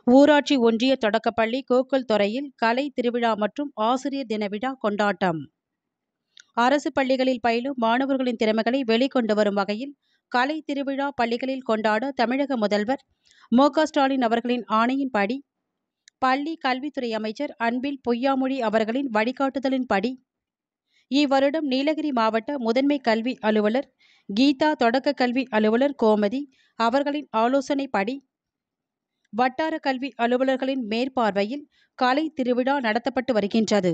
ஊராட்சி ஒன்றிய தொடக்கப்பள்ளி கோக்கல்துறையில் கலை திருவிழா மற்றும் ஆசிரியர் தின விழா கொண்டாட்டம். அரசு பள்ளிகளில் பயிலும் மாணவர்களின் திறமைகளை வெளிக்கொண்டு வரும் வகையில் கலை திருவிழா பள்ளிகளில் கொண்டாட தமிழக முதல்வர் மு.க.ஸ்டாலின் அவர்களின் ஆணையின்படி, பள்ளி கல்வித்துறை அமைச்சர் அன்பில் பொய்யாமொழி அவர்களின் வழிகாட்டுதலின்படி, இவ்வருடம் நீலகிரி மாவட்ட முதன்மை கல்வி அலுவலர் கீதா, தொடக்க கல்வி அலுவலர் கோமதி அவர்களின் ஆலோசனைப்படி, வட்டார கல்வி அலுவலர்களின் மேற்பார்வையில் கலை திருவிழா நடத்தப்பட்டு வருகின்றது.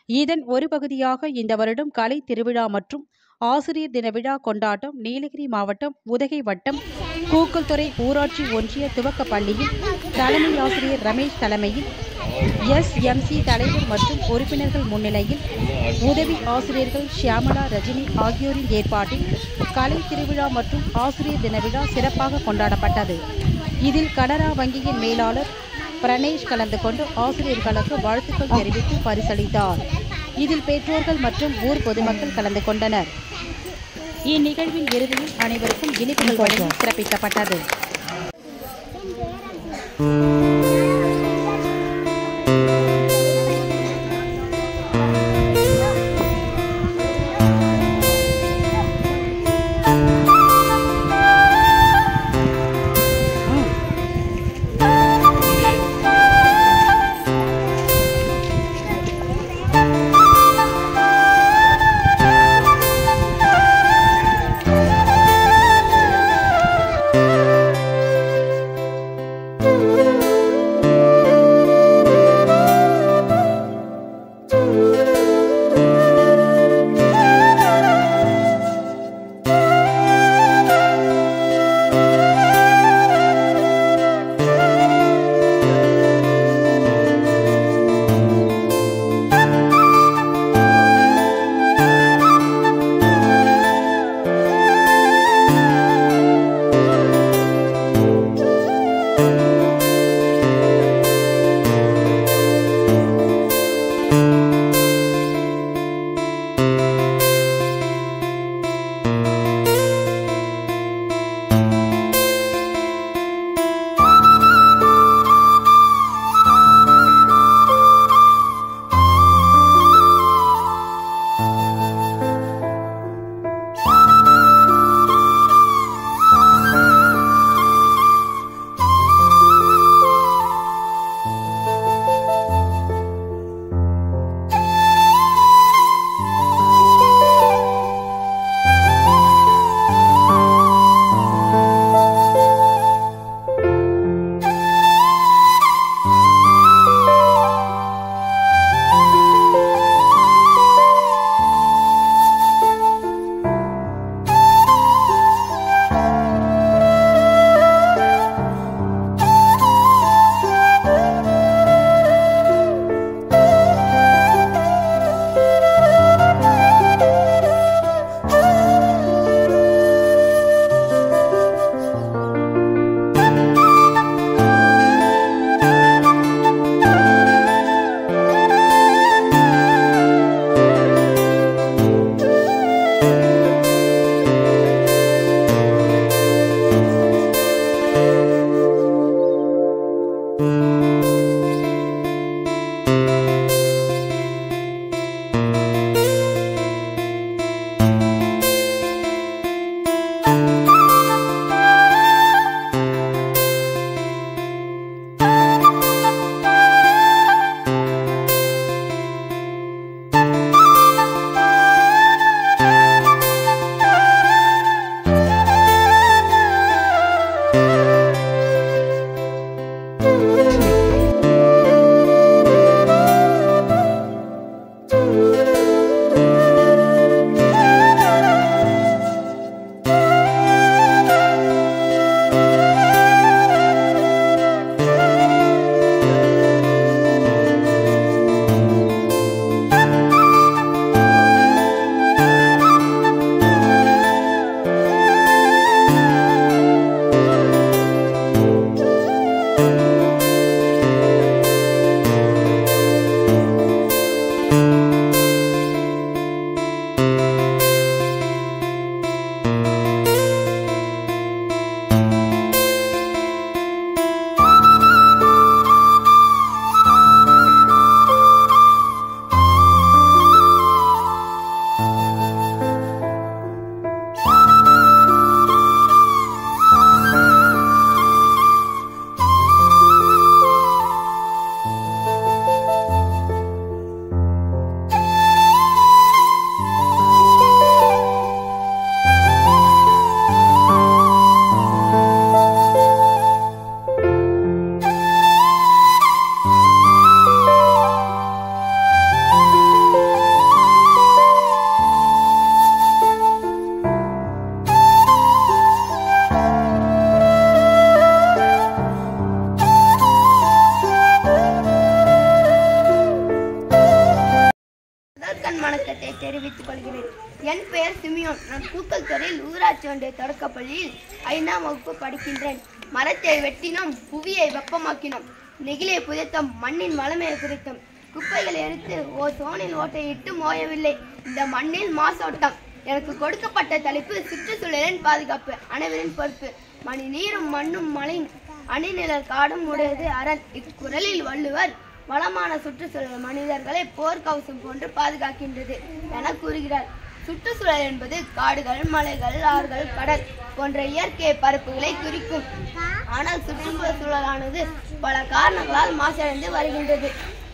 இதன் ஒரு பகுதியாக இந்த வருடம் கலை திருவிழா மற்றும் ஆசிரியர் தின விழா கொண்டாட்டம் நீலகிரி மாவட்டம் உதகை வட்டம் கூக்கல்துறை ஊராட்சி ஒன்றிய துவக்க பள்ளியில் தலைமை ஆசிரியர் ரமேஷ் தலைமையில், எஸ்.எம்.சி. தலைவர் மற்றும் உறுப்பினர்கள் முன்னிலையில், உதவி ஆசிரியர்கள் ஷியாமளா, ரஜினி ஆகியோரின் ஏற்பாட்டில் கலை திருவிழா மற்றும் ஆசிரியர் தின விழா சிறப்பாக கொண்டாடப்பட்டது. இதில் கனரா வங்கியின் மேலாளர் பிரணேஷ் கலந்து கொண்டு ஆசிரியர்களுக்கு வாழ்த்துக்கள் தெரிவித்து பரிசளித்தார். இதில் பெற்றோர்கள் மற்றும் ஊர் பொதுமக்கள் கலந்து கொண்டனர். இந்நிகழ்வின் இறுதியில் அனைவருக்கும் இனிப்புகள் வழங்கி சிறப்பிக்கப்பட்டது. என் பெயர் சிமியோன். நான் கூக்கல்துறையில் ஊராட்சி ஒன்றிய தொடக்கப்பள்ளியில் 5ஆம் வகுப்பு படிக்கின்றேன். மரத்தை வெட்டினோம், புவியை வெப்பமாக்கினோம், நெகிழியை புதைத்தோம், மண்ணின் வளமையை குறித்தோம், குப்பைகளை எரித்து சோனில் ஓட்டையிட்டு மோயவில்லை இந்த மண்ணில் மாசோட்டம். எனக்கு கொடுக்கப்பட்ட தலைப்பு சுற்றுச்சூழலின் பாதுகாப்பு அனைவரின் பொறுப்பு. மணி நீரும் மண்ணும் மழையும் அணிநிழல் காடும் உடையது அரண். இக்குறளில் வள்ளுவர் வளமான சுற்றுச்சூழல் மனிதர்களை போர்க்கவசம் போன்று பாதுகாக்கின்றது என கூறுகிறார். சுற்றுச்சூழல் என்பது காடுகள், மலைகள், ஆறுகள், கடல் போன்ற இயற்கை பரப்புகளை குறிக்கும். ஆனால் சுற்றுப்புற சூழலானது பல காரணங்களால் மாசடைந்து வருகின்றது.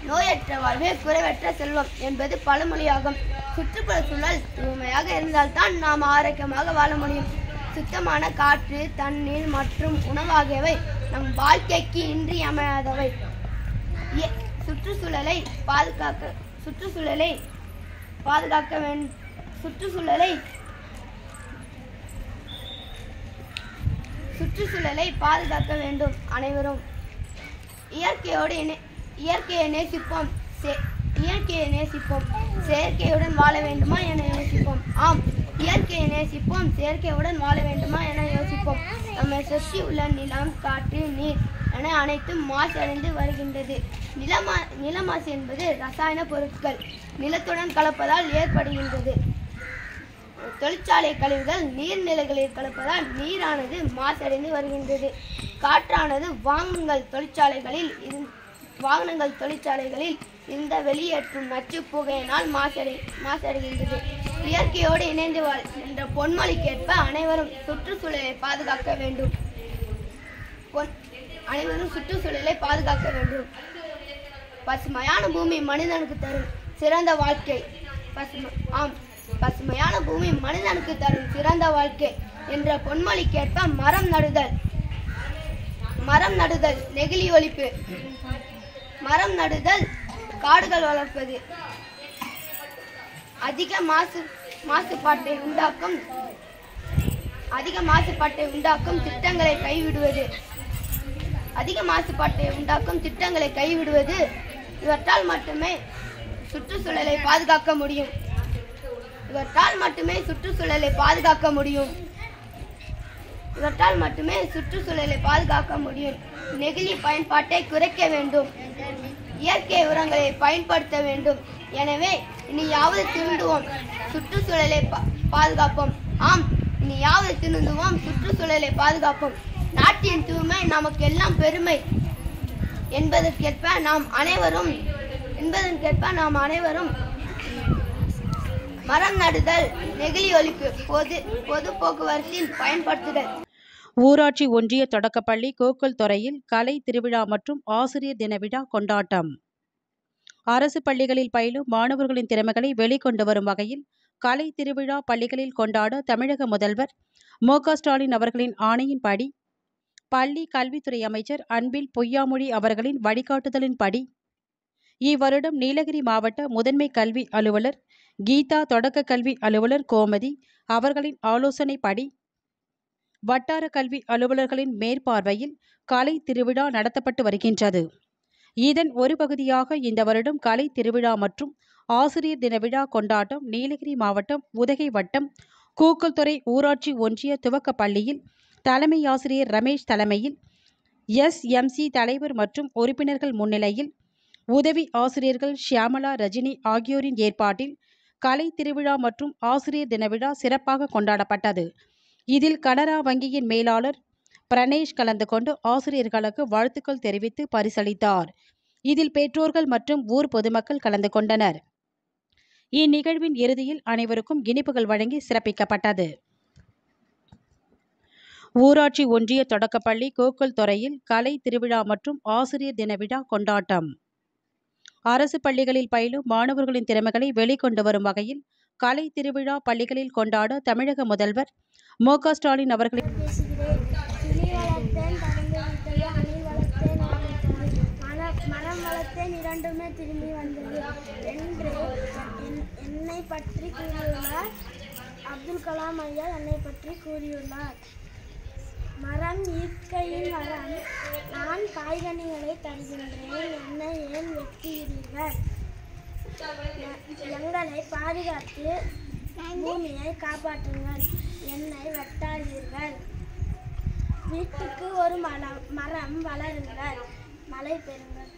நோயற்ற வாழ்வே குறைவற்ற செல்வம் என்பது பழமொழியாகும். சுற்றுப்புற சூழல் தூய்மையாக இருந்தால்தான் நாம் ஆரோக்கியமாக வாழ முடியும். சுத்தமான காற்று, தண்ணீர் மற்றும் உணவு ஆகியவை நம் வாழ்க்கைக்கு இன்றியமையாதவை. சுற்றுச்சூழலை பாதுகாக்க வேண்டும். அனைவரும் இயற்கையை நேசிப்போம். செயற்கையுடன் வாழ வேண்டுமா என யோசிப்போம். ஆம், இயற்கையை நேசிப்போம், செயற்கையுடன் வாழ வேண்டுமா என யோசிப்போம். நம்மை சுற்றி உள்ள நிலம், காற்று, நீர் என அனைத்தும் மாசடைந்து வருகின்றது. நிலமாசு என்பது ரசாயன பொருட்கள் நிலத்துடன் கலப்பதால் ஏற்படுகின்றது. தொழிற்சாலை கழிவுகள் நீர்நிலைகளில் கலப்பதால் நீரானது மாசடைந்து வருகின்றது. காற்றானது வாகனங்கள் தொழிற்சாலைகளில் இந்த வெளியேற்றும் நச்சு புகையினால் மாசடைகின்றது. இயற்கையோடு இணைந்து வாழ் என்ற பொன்மொழிக்கேற்ப அனைவரும் சுற்றுச்சூழலை பாதுகாக்க வேண்டும். பசுமையான பூமி மனிதனுக்கு தரும் சிறந்த வாழ்க்கை. பசுமையான பூமி மனிதனுக்கு தரும் சிறந்த வாழ்க்கை என்ற பொன்மொழிக்கேற்ப மரம் நடுதல், நெகிழி ஒழிப்பு, மரம் நடுதல், காடுகள் வளர்ப்பது, அதிக மாசுபாட்டை உண்டாக்கும் திட்டங்களை கைவிடுவது, இவற்றால் மட்டுமே சுற்றுச்சூழலை பாதுகாக்க முடியும். நெகிழி பயன்பாட்டை குறைக்க வேண்டும். இயற்கை உரங்களை பயன்படுத்த வேண்டும். எனவே இனியாவது திருந்துவோம், சுற்றுச்சூழலை பாதுகாப்போம். ஆம், இனியாவது திருந்துவோம், சுற்றுச்சூழலை பாதுகாப்போம். நாட்டின் தூய்மை நமக்கு எல்லாம் பெருமை என்பதற்கேற்ப நாம் அனைவரும் மரம் நடுதல், நெகிழி ஒழிப்பு, பொது போக்குவரத்தில் பயன்படுத்துதல். ஊராட்சி ஒன்றிய தொடக்கப்பள்ளி கோக்கல்துறையில் கலை திருவிழா மற்றும் ஆசிரியர் தின விழா கொண்டாட்டம். அரசு பள்ளிகளில் பயிலும் மாணவர்களின் திறமைகளை வெளிக்கொண்டு வரும் வகையில் கலை திருவிழா பள்ளிகளில் கொண்டாட தமிழக முதல்வர் மு.க. ஸ்டாலின் அவர்களின் ஆணையின்படி, பள்ளி கல்வித்துறை அமைச்சர் அன்பில் பொய்யாமொழி அவர்களின் வழிகாட்டுதலின்படி இவ்வருடம் நீலகிரி மாவட்ட முதன்மை கல்வி அலுவலர் கீதா, தொடக்க கல்வி அலுவலர் கோமதி அவர்களின் ஆலோசனைப்படி வட்டார கல்வி அலுவலர்களின் மேற்பார்வையில் கலை திருவிழா நடத்தப்பட்டு வருகின்றது. இதன் ஒரு பகுதியாக இந்த வருடம் கலை திருவிழா மற்றும் ஆசிரியர் தின விழா கொண்டாட்டம் நீலகிரி மாவட்டம் உதகை வட்டம் கூக்கல்துறை ஊராட்சி ஒன்றிய துவக்க பள்ளியில் தலைமை ஆசிரியர் ரமேஷ் தலைமையில், SMC தலைவர் மற்றும் உறுப்பினர்கள் முன்னிலையில், உதவி ஆசிரியர்கள் ஷியாமலா, ரஜினி ஆகியோரின் ஏற்பாட்டில் கலை திருவிழா மற்றும் ஆசிரியர் தின விழா சிறப்பாக கொண்டாடப்பட்டது. இதில் கனரா வங்கியின் மேலாளர் பிரணேஷ் கலந்து கொண்டு ஆசிரியர்களுக்கு வாழ்த்துக்கள் தெரிவித்து பரிசளித்தார். இதில் பெற்றோர்கள் மற்றும் ஊர் பொதுமக்கள் கலந்து கொண்டனர். இந்நிகழ்வின் இறுதியில் அனைவருக்கும் இனிப்புகள் வழங்கி சிறப்பிக்கப்பட்டது. ஊராட்சி ஒன்றிய தொடக்கப்பள்ளி கோக்கல்துறையில் கலை திருவிழா மற்றும் ஆசிரியர் தின விழா கொண்டாட்டம். அரசு பள்ளிகளில் பயிலும் மாணவர்களின் திறமைகளை வெளிக்கொண்டு வரும் வகையில் கலை திருவிழா பள்ளிகளில் கொண்டாட தமிழக முதல்வர் மு.க. ஸ்டாலின் அவர்களின் மரம் வளர்த்தேன் இரண்டுமே திரும்பி வந்தது என்று என்னை பற்றி கூறியுள்ளார். அப்துல் கலாம் ஐயா என்னை பற்றி கூறியுள்ளார். மரம் இயற்கையின் வரம். நான் காய்கனிகளை தருகின்றேன், என்னை ஏன் வெட்டுகிறீர்கள்? எங்களை பாதுகாத்து பூமியை காப்பாற்றுங்கள், என்னை வெட்டாதீர்கள். வீட்டுக்கு ஒரு மரம் வளருங்கள், மழை பெறுங்கள்.